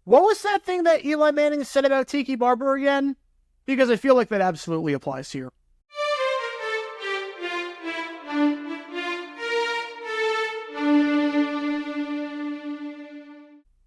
What was that thing that Eli Manning said about Tiki Barber again? Because I feel like that absolutely applies here.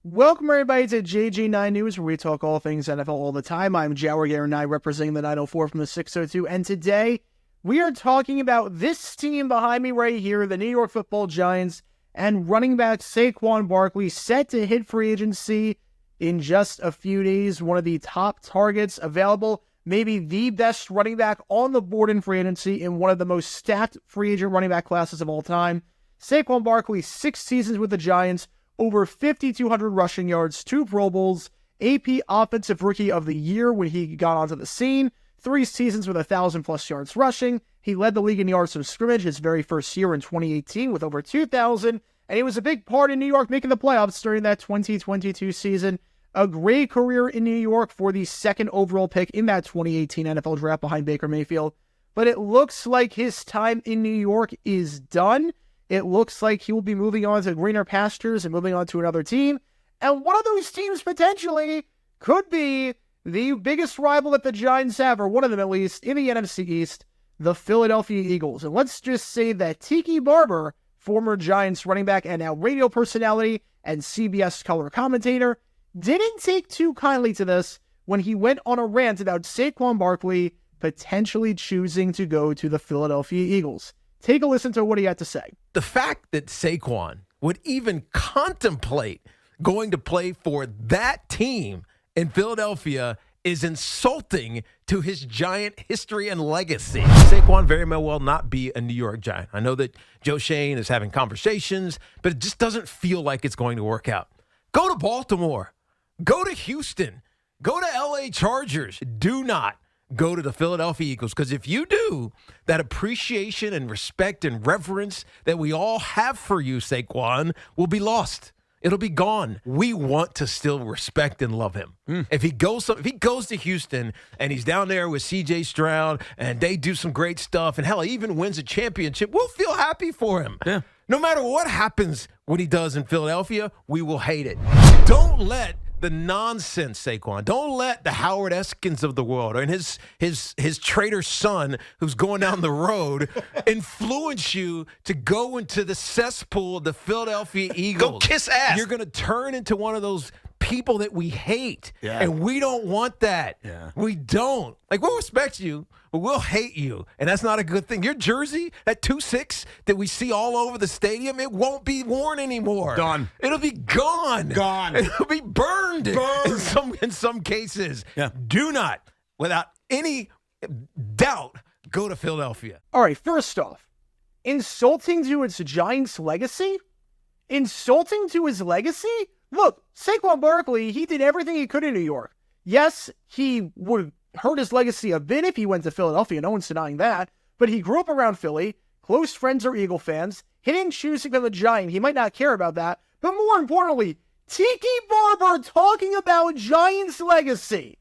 Welcome everybody to JG9 News, where we talk all things NFL all the time. I'm Jower Garenai, representing the 904 from the 602, and today we are talking about this team behind me right here, the New York Football Giants, and running back Saquon Barkley, set to hit free agency in just a few days. One of the top targets available, maybe the best running back on the board in free agency in one of the most stacked free agent running back classes of all time. Saquon Barkley, 6 seasons with the Giants, over 5,200 rushing yards, 2 Pro Bowls, AP Offensive Rookie of the Year when he got onto the scene, 3 seasons with 1,000-plus yards rushing. He led the league in yards from scrimmage his very first year in 2018 with over 2,000, and he was a big part in New York making the playoffs during that 2022 season. A great career in New York for the 2nd overall pick in that 2018 NFL draft behind Baker Mayfield. But it looks like his time in New York is done. It looks like he will be moving on to greener pastures and moving on to another team. And one of those teams potentially could be the biggest rival that the Giants have, or one of them at least, in the NFC East, the Philadelphia Eagles. And let's just say that Tiki Barber, former Giants running back and now radio personality and CBS color commentator, didn't take too kindly to this when he went on a rant about Saquon Barkley potentially choosing to go to the Philadelphia Eagles. Take a listen to what he had to say. The fact that Saquon would even contemplate going to play for that team in Philadelphia is insulting to his Giant history and legacy. Saquon very well not be a New York Giant. I know that Joe Shane is having conversations, but it just doesn't feel like it's going to work out. Go to Baltimore. Go to Houston. Go to LA Chargers. Do not go to the Philadelphia Eagles, because if you do, that appreciation and respect and reverence that we all have for you, Saquon, will be lost. It'll be gone. We want to still respect and love him. If he goes to Houston and he's down there with C.J. Stroud and they do some great stuff, and hell, he even wins a championship, we'll feel happy for him. Yeah. No matter what happens when he does in Philadelphia, we will hate it. Don't let the nonsense, Saquon. Don't let the Howard Eskins of the world or his traitor son who's going down the road influence you to go into the cesspool of the Philadelphia Eagles. Go kiss ass. You're going to turn into one of those people that we hate. Yeah. And we don't want that. Yeah. We don't. Like, we'll respect you, but we'll hate you. And that's not a good thing. Your jersey, that 2-6 that we see all over the stadium, it won't be worn anymore. Gone. It'll be gone. Gone. It'll be burned. In some cases. Yeah. Do not, without any doubt, go to Philadelphia. All right, first off, insulting to its Giants legacy? Insulting to his legacy? Look, Saquon Barkley, he did everything he could in New York. Yes, he would hurt his legacy a bit if he went to Philadelphia. No one's denying that. But he grew up around Philly. Close friends are Eagle fans. He didn't choose to become a Giant. He might not care about that. But more importantly, Tiki Barber talking about Giants legacy.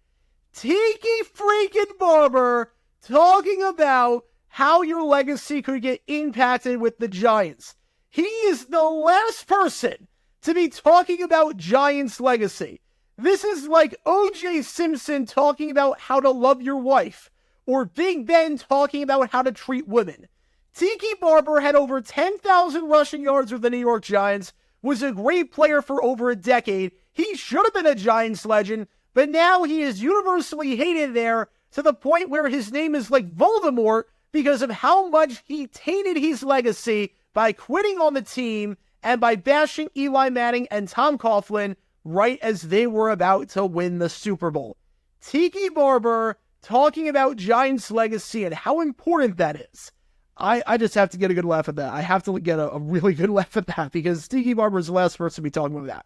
Tiki freaking Barber talking about how your legacy could get impacted with the Giants. He is the last person to be talking about Giants legacy. This is like O.J. Simpson talking about how to love your wife, or Big Ben talking about how to treat women. Tiki Barber had over 10,000 rushing yards with the New York Giants, was a great player for over a decade. He should have been a Giants legend, but now he is universally hated there to the point where his name is like Voldemort because of how much he tainted his legacy by quitting on the team and by bashing Eli Manning and Tom Coughlin right as they were about to win the Super Bowl. Tiki Barber talking about Giants legacy and how important that is. I just have to get a good laugh at that. I have to get a really good laugh at that because Tiki Barber is the last person to be talking about that.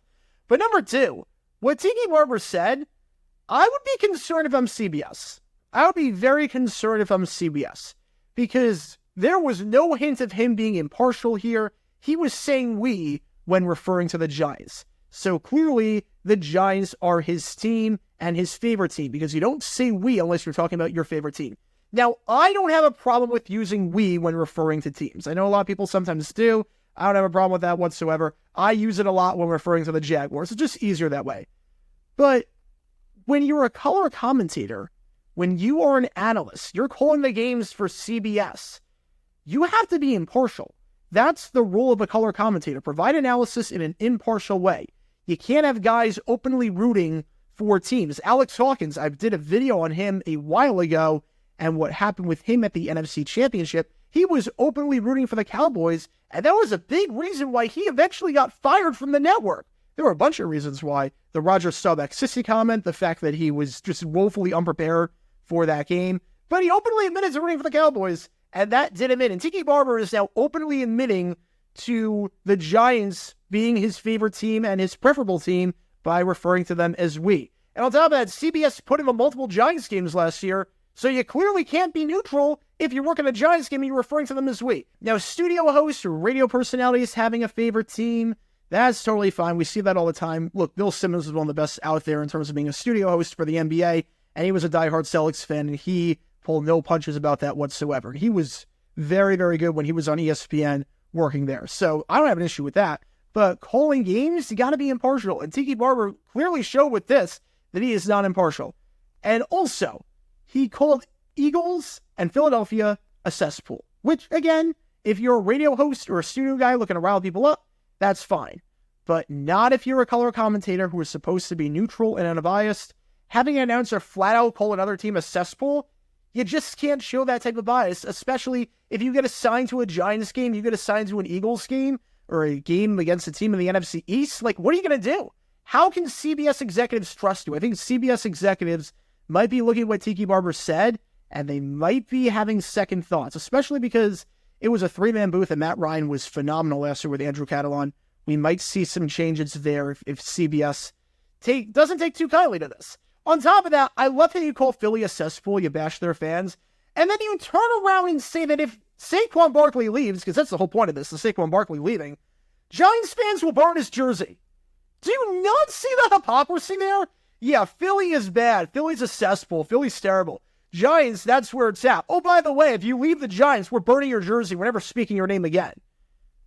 But number 2, what Tiki Barber said, I would be concerned if I'm CBS. I would be very concerned if I'm CBS because there was no hint of him being impartial here. He was saying we when referring to the Giants. So clearly the Giants are his team and his favorite team because you don't say we unless you're talking about your favorite team. Now, I don't have a problem with using we when referring to teams. I know a lot of people sometimes do. I don't have a problem with that whatsoever. I use it a lot when referring to the Jaguars. It's just easier that way. But when you're a color commentator, when you are an analyst, you're calling the games for CBS, you have to be impartial. That's the role of a color commentator. Provide analysis in an impartial way. You can't have guys openly rooting for teams. Alex Hawkins, I did a video on him a while ago and what happened with him at the NFC Championship. He was openly rooting for the Cowboys, and that was a big reason why he eventually got fired from the network. There were a bunch of reasons why. The Roger Staubach sissy comment, the fact that he was just woefully unprepared for that game, but he openly admitted to rooting for the Cowboys, and that did him in. And Tiki Barber is now openly admitting to the Giants being his favorite team and his preferable team by referring to them as we. And on top of that, CBS put him on multiple Giants games last year, so you clearly can't be neutral if you're working a Giants game and you're referring to them as we. Now, studio hosts or radio personalities having a favorite team, that's totally fine. We see that all the time. Look, Bill Simmons is one of the best out there in terms of being a studio host for the NBA, and he was a diehard Celtics fan, and he pulled no punches about that whatsoever. He was very, very good when he was on ESPN working there. So I don't have an issue with that. But calling games, you got to be impartial. And Tiki Barber clearly showed with this that he is not impartial. And also, he called Eagles and Philadelphia a cesspool, which, again, if you're a radio host or a studio guy looking to rile people up, that's fine. But not if you're a color commentator who is supposed to be neutral and unbiased. Having an announcer flat out call another team a cesspool, you just can't show that type of bias, especially if you get assigned to a Giants game, you get assigned to an Eagles game, or a game against a team in the NFC East. Like, what are you going to do? How can CBS executives trust you? I think CBS executives might be looking at what Tiki Barber said, and they might be having second thoughts, especially because it was a three-man booth, and Matt Ryan was phenomenal last year with Andrew Catalon. We might see some changes there if CBS doesn't take too kindly to this. On top of that, I love how you call Philly a cesspool, you bash their fans, and then you turn around and say that if Saquon Barkley leaves, because that's the whole point of this, the Saquon Barkley leaving, Giants fans will burn his jersey. Do you not see the hypocrisy there? Yeah, Philly is bad. Philly's a cesspool. Philly's terrible. Giants, that's where it's at. Oh, by the way, if you leave the Giants, we're burning your jersey. We're never speaking your name again.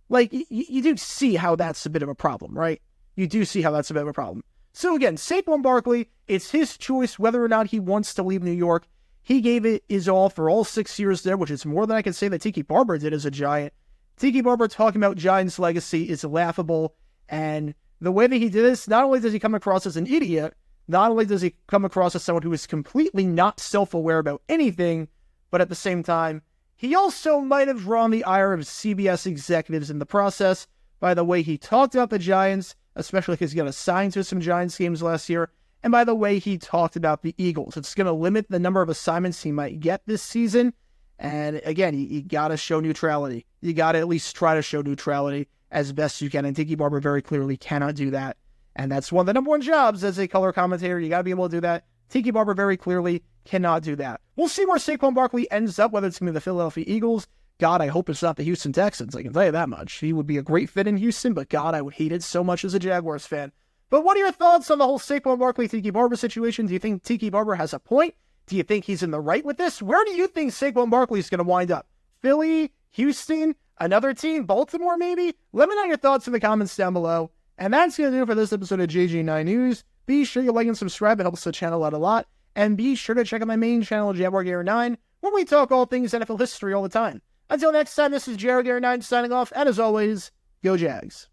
Like, you do see how that's a bit of a problem, right? You do see how that's a bit of a problem. So again, Saquon Barkley, it's his choice whether or not he wants to leave New York. He gave it his all for all 6 years there, which is more than I can say that Tiki Barber did as a Giant. Tiki Barber talking about Giants' legacy is laughable, and the way that he did this, not only does he come across as an idiot, not only does he come across as someone who is completely not self-aware about anything, but at the same time, he also might have drawn the ire of CBS executives in the process by the way he talked about the Giants, especially because he got assigned to some Giants games last year, and by the way he talked about the Eagles. It's going to limit the number of assignments he might get this season, and again, you got to show neutrality. You got to at least try to show neutrality as best you can, and Tiki Barber very clearly cannot do that. And that's one of the number one jobs as a color commentator. You got to be able to do that. Tiki Barber very clearly cannot do that. We'll see where Saquon Barkley ends up, whether it's going to be the Philadelphia Eagles. God, I hope it's not the Houston Texans. I can tell you that much. He would be a great fit in Houston, but God, I would hate it so much as a Jaguars fan. But what are your thoughts on the whole Saquon Barkley, Tiki Barber situation? Do you think Tiki Barber has a point? Do you think he's in the right with this? Where do you think Saquon Barkley is going to wind up? Philly, Houston, another team, Baltimore maybe? Let me know your thoughts in the comments down below. And that's going to do it for this episode of JG9 News. Be sure you like and subscribe. It helps the channel out a lot. And be sure to check out my main channel, Jaguar9, where we talk all things NFL history all the time. Until next time, this is Jaguar9 signing off. And as always, go Jags.